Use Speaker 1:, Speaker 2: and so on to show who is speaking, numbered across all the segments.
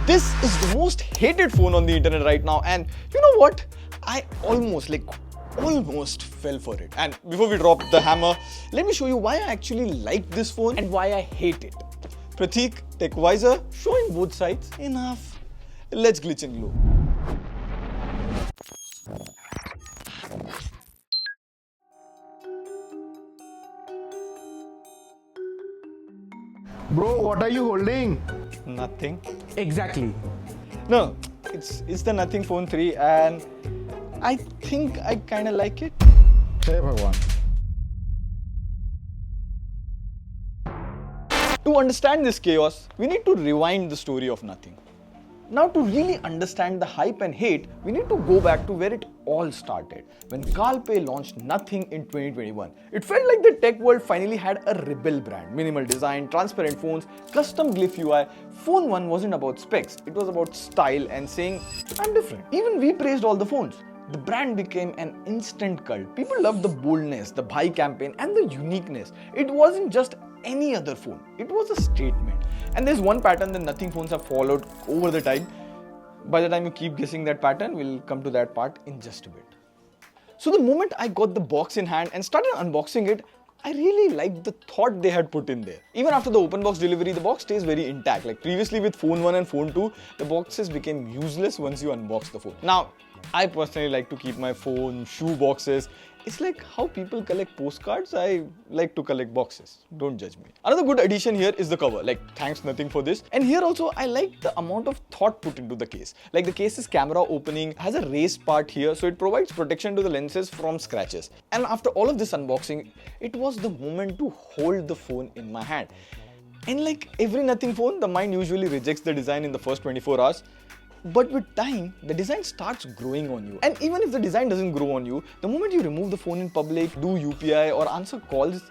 Speaker 1: This is the most hated phone on the internet right now, and you know what? I almost fell for it. And before we drop the hammer, let me show you why I actually like this phone and why I hate it. Pratik, TechWiser, showing both sides. Enough. Let's glitch and glow.
Speaker 2: Bro, what are you holding?
Speaker 1: Nothing.
Speaker 2: Exactly.
Speaker 1: No, it's the Nothing Phone 3, and I think I kind of like it.
Speaker 2: Hey Bhagwan.
Speaker 1: To understand this chaos, we need to rewind the story of Nothing. Now, to really understand the hype and hate, we need to go back to where it all started, when Glyph launched Nothing in 2021. It felt like the tech world finally had a rebel brand. Minimal design, transparent phones, custom Glyph UI. Phone 1 wasn't about specs, it was about style and saying, I'm different. Even we praised all the phones. The brand became an instant cult. People loved the boldness, the buy campaign, and the uniqueness. It wasn't just any other phone, it was a statement. And there's one pattern that Nothing phones have followed over the time. By the time you keep guessing that pattern, we'll come to that part in just a bit. So the moment I got the box in hand and started unboxing it, I really liked the thought they had put in there. Even after the open box delivery, the box stays very intact. Like previously with Phone 1 and Phone 2, the boxes became useless once you unbox the phone. Now, I personally like to keep my phone, shoe boxes. It's like how people collect postcards, I like to collect boxes. Don't judge me. Another good addition here is the cover. Like, thanks Nothing for this. And here also, I like the amount of thought put into the case. Like the case's camera opening has a raised part here, so it provides protection to the lenses from scratches. And after all of this unboxing, it was the moment to hold the phone in my hand. And like every Nothing phone, the mind usually rejects the design in the first 24 hours. But with time, the design starts growing on you. And even if the design doesn't grow on you, the moment you remove the phone in public, do UPI or answer calls,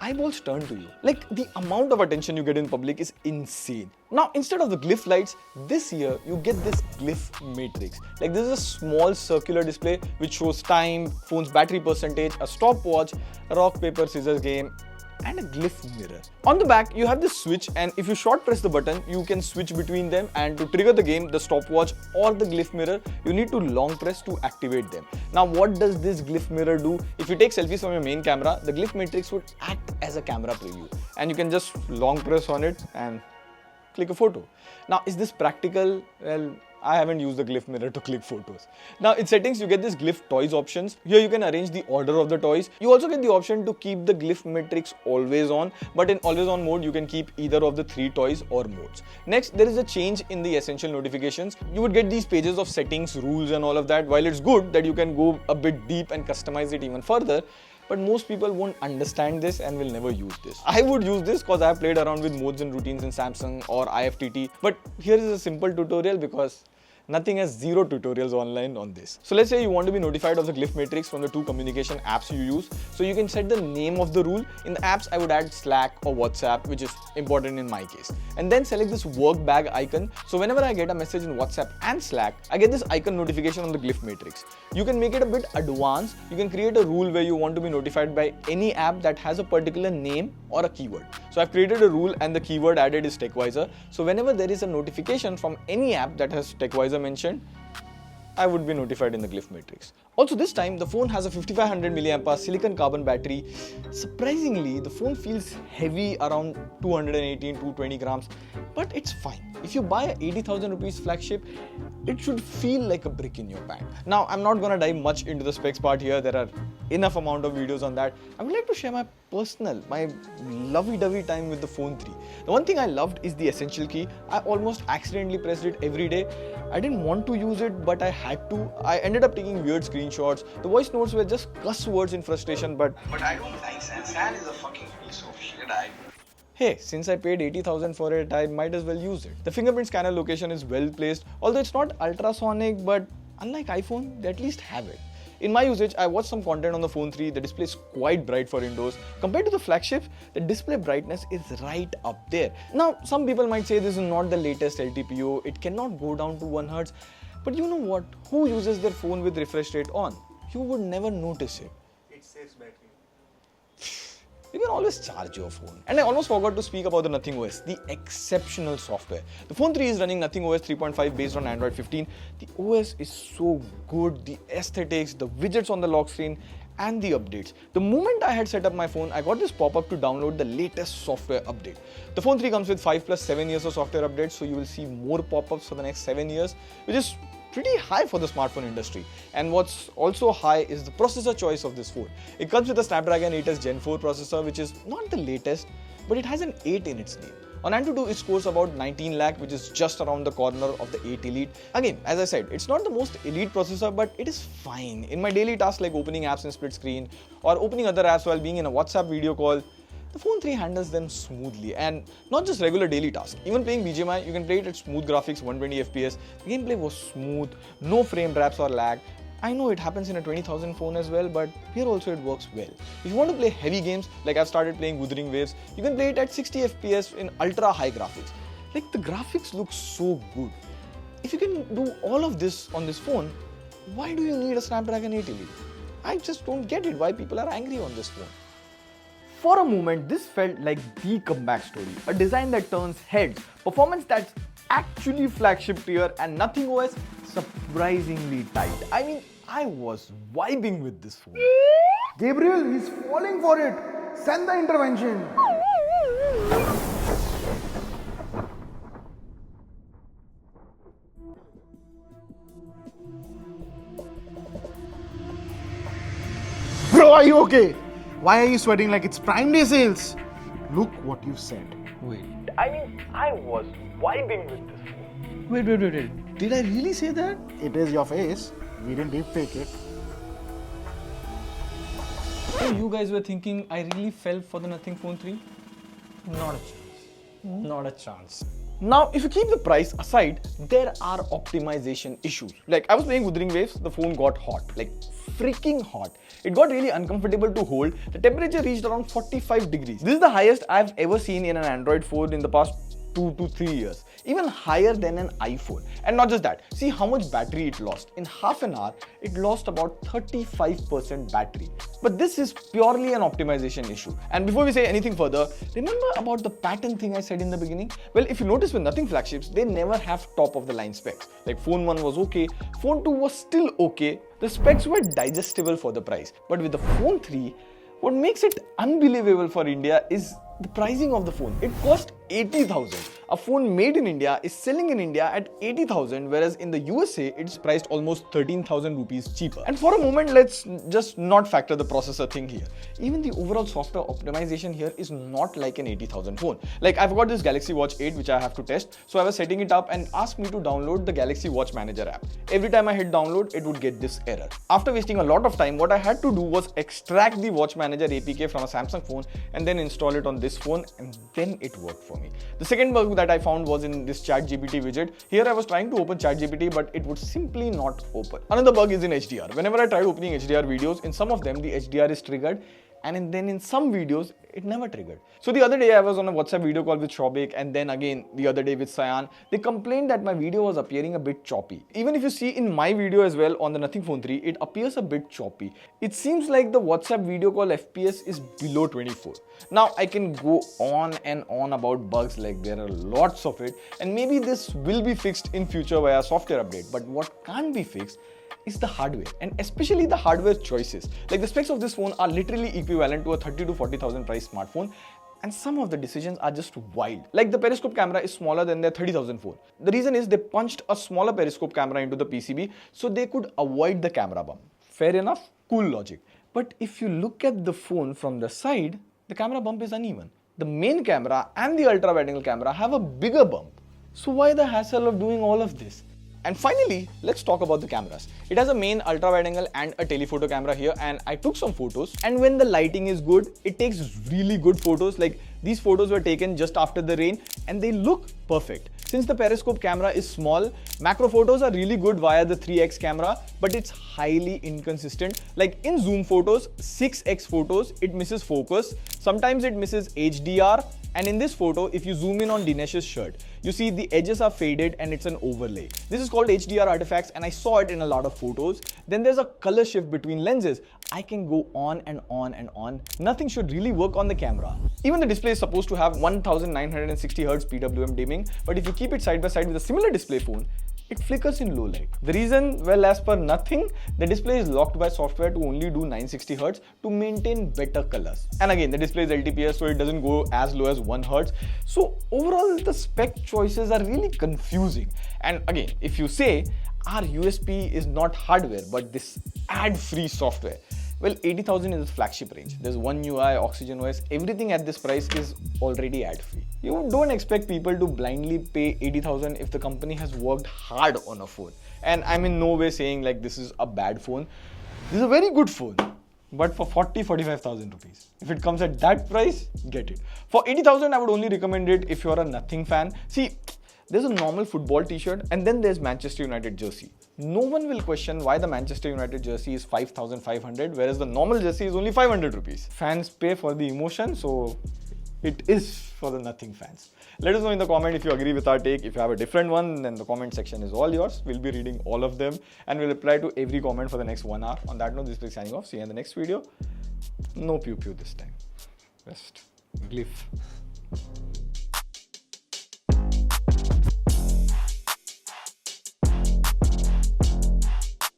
Speaker 1: eyeballs turn to you. Like the amount of attention you get in public is insane. Now, instead of the Glyph lights, this year you get this Glyph matrix. Like this is a small circular display which shows time, phone's battery percentage, a stopwatch, a rock, paper, scissors game, and a Glyph mirror. On the back, you have this switch, and if you short press the button, you can switch between them, and to trigger the game, the stopwatch or the Glyph mirror, you need to long press to activate them. Now, what does this Glyph mirror do? If you take selfies from your main camera, the Glyph matrix would act as a camera preview, and you can just long press on it and click a photo. Now, is this practical? Well, I haven't used the Glyph mirror to click photos. Now in settings, you get this Glyph toys options. Here you can arrange the order of the toys. You also get the option to keep the Glyph matrix always on, but in always on mode, you can keep either of the 3 toys or modes. Next, there is a change in the essential notifications. You would get these pages of settings, rules and all of that. While it's good that you can go a bit deep and customize it even further, but most people won't understand this and will never use this. I would use this because I have played around with modes and routines in Samsung or IFTT. But here is a simple tutorial because Nothing has 0 tutorials online on this. So let's say you want to be notified of the Glyph matrix from the 2 communication apps you use. So you can set the name of the rule. In the apps, I would add Slack or WhatsApp, which is important in my case. And then select this work bag icon. So whenever I get a message in WhatsApp and Slack, I get this icon notification on the Glyph matrix. You can make it a bit advanced. You can create a rule where you want to be notified by any app that has a particular name or a keyword. So I've created a rule and the keyword added is TechWiser. So whenever there is a notification from any app that has TechWiser mentioned, I would be notified in the Glyph matrix. Also this time, the phone has a 5500 mAh silicon carbon battery. Surprisingly, the phone feels heavy around 218-220 grams, but it's fine. If you buy a 80,000 rupees flagship, it should feel like a brick in your bag. Now, I'm not gonna dive much into the specs part here. There are enough amount of videos on that. I would like to share my lovey-dovey time with the Phone 3. The one thing I loved is the essential key. I almost accidentally pressed it every day. I didn't want to use it, but I had to. I ended up taking weird screenshots. The voice notes were just cuss words in frustration, but
Speaker 3: I don't like San. San is a fucking piece of shit.
Speaker 1: Hey, since I paid 80,000 for it, I might as well use it. The fingerprint scanner location is well placed, although it's not ultrasonic, but unlike iPhone, they at least have it. In my usage, I watched some content on the Phone 3. The display is quite bright for indoors. Compared to the flagship, the display brightness is right up there. Now, some people might say this is not the latest LTPO. It cannot go down to 1 Hz. But you know what? Who uses their phone with refresh rate on? You would never notice it.
Speaker 2: It saves battery.
Speaker 1: you can always charge your phone. And I almost forgot to speak about the Nothing OS, the exceptional software. The phone 3 is running Nothing OS 3.5 based on Android 15. The OS is so good, the aesthetics, the widgets on the lock screen, and the updates. The moment I had set up my phone, I got this pop-up to download the latest software update. The phone 3 comes with 5 plus 7 years of software updates, so you will see more pop-ups for the next 7 years, which is pretty high for the smartphone industry. And what's also high is the processor choice of this phone. It comes with a Snapdragon 8s Gen 4 processor, which is not the latest, but it has an 8 in its name. On Antutu, it scores about 19 lakh, which is just around the corner of the 8 Elite. Again, as I said, it's not the most elite processor, but it is fine. In my daily tasks like opening apps in split screen or opening other apps while being in a WhatsApp video call, the phone 3 handles them smoothly, and not just regular daily tasks. Even playing BGMI, you can play it at smooth graphics, 120 FPS. The gameplay was smooth, no frame drops or lag. I know it happens in a 20,000 phone as well, but here also it works well. If you want to play heavy games, like I've started playing Wuthering Waves, you can play it at 60 FPS in ultra high graphics. Like, the graphics look so good. If you can do all of this on this phone, why do you need a Snapdragon 8 Elite? I just don't get it why people are angry on this phone. For a moment, this felt like the comeback story. A design that turns heads, performance that's actually flagship tier, and Nothing OS surprisingly tight. I mean, I was vibing with this phone.
Speaker 2: Gabriel, he's falling for it. Send the intervention. Bro, are you okay? Why are you sweating like it's Prime Day sales? Look what you said.
Speaker 1: Wait, I mean, I was vibing with this phone. Wait. Did I really say that?
Speaker 2: It is your face. We didn't deep fake it.
Speaker 1: So you guys were thinking I really fell for the Nothing Phone 3?
Speaker 4: Not a chance. Not a chance.
Speaker 1: Now, if you keep the price aside, there are optimization issues. Like, I was playing Wuthering Waves, the phone got hot, like freaking hot. It got really uncomfortable to hold. The temperature reached around 45 degrees. This is the highest I've ever seen in an Android phone in the past 2 to 3 years. Even higher than an iPhone. And not just that, see how much battery it lost. In half an hour, it lost about 35% battery. But this is purely an optimization issue. And before we say anything further, remember about the pattern thing I said in the beginning? Well, if you notice with Nothing flagships, they never have top of the line specs. Like phone 1 was okay, phone 2 was still okay. The specs were digestible for the price. But with the phone 3, what makes it unbelievable for India is the pricing of the phone. It cost 80,000. A phone made in India is selling in India at 80,000, whereas in the USA it's priced almost 13,000 rupees cheaper. And for a moment, let's just not factor the processor thing here. Even the overall software optimization here is not like an 80,000 phone. Like, I've got this Galaxy Watch 8 which I have to test, so I was setting it up and asked me to download the Galaxy Watch Manager app. Every time I hit download, it would get this error. After wasting a lot of time, what I had to do was extract the Watch Manager APK from a Samsung phone and then install it on this phone, and then it worked for me. The second bug that I found was in this ChatGPT widget. Here I was trying to open ChatGPT, but it would simply not open. Another bug is in HDR. Whenever I tried opening HDR videos, in some of them the HDR is triggered, and then in some videos it never triggered. So the other day I was on a WhatsApp video call with Shobik, and then again the other day with Sayan. They complained that my video was appearing a bit choppy. Even if you see in my video as well on the Nothing Phone 3, it appears a bit choppy. It seems like the WhatsApp video call FPS is below 24. Now I can go on and on about bugs, like there are lots of it, and maybe this will be fixed in future via software update. But what can't be fixed is the hardware, and especially the hardware choices. Like, the specs of this phone are literally equivalent to a 30 to 40,000 price smartphone, and some of the decisions are just wild. Like, the periscope camera is smaller than their 30,000 phone. The reason is they punched a smaller periscope camera into the PCB so they could avoid the camera bump. Fair enough, cool logic. But if you look at the phone from the side, the camera bump is uneven. The main camera and the ultra wide angle camera have a bigger bump. So why the hassle of doing all of this? And finally, let's talk about the cameras. It has a main ultra wide angle and a telephoto camera here, and I took some photos, and when the lighting is good, it takes really good photos. Like, these photos were taken just after the rain and they look perfect. Since the periscope camera is small, macro photos are really good via the 3x camera, but it's highly inconsistent. Like, in zoom photos, 6x photos, it misses focus. Sometimes it misses HDR, and in this photo, if you zoom in on Dinesh's shirt, you see the edges are faded and it's an overlay. This is called HDR artifacts, and I saw it in a lot of photos. Then there's a color shift between lenses. I can go on and on and on. Nothing should really work on the camera. Even the display is supposed to have 1960 Hz PWM dimming, but if you keep it side by side with a similar display phone, it flickers in low light. The reason, well, as per nothing, the display is locked by software to only do 960 Hz to maintain better colors. And again, the display is LTPS, so it doesn't go as low as 1 Hz. So overall, the spec choices are really confusing. And again, if you say our USP is not hardware, but this ad-free software, well, 80,000 is the flagship range. There's One UI, Oxygen OS, everything at this price is already ad-free. You don't expect people to blindly pay 80,000 if the company has worked hard on a phone. And I'm in no way saying like this is a bad phone. This is a very good phone, but for 45,000 rupees. If it comes at that price, get it. For 80,000, I would only recommend it if you're a nothing fan. See, there's a normal football t-shirt and then there's Manchester United jersey. No one will question why the Manchester United jersey is 5,500 whereas the normal jersey is only 500 rupees. Fans pay for the emotion, so it is for the nothing fans. Let us know in the comment if you agree with our take. If you have a different one, then the comment section is all yours. We'll be reading all of them and we'll reply to every comment for the next 1 hour. On that note, this is signing off. See you in the next video. No pew pew this time. Best. Glyph.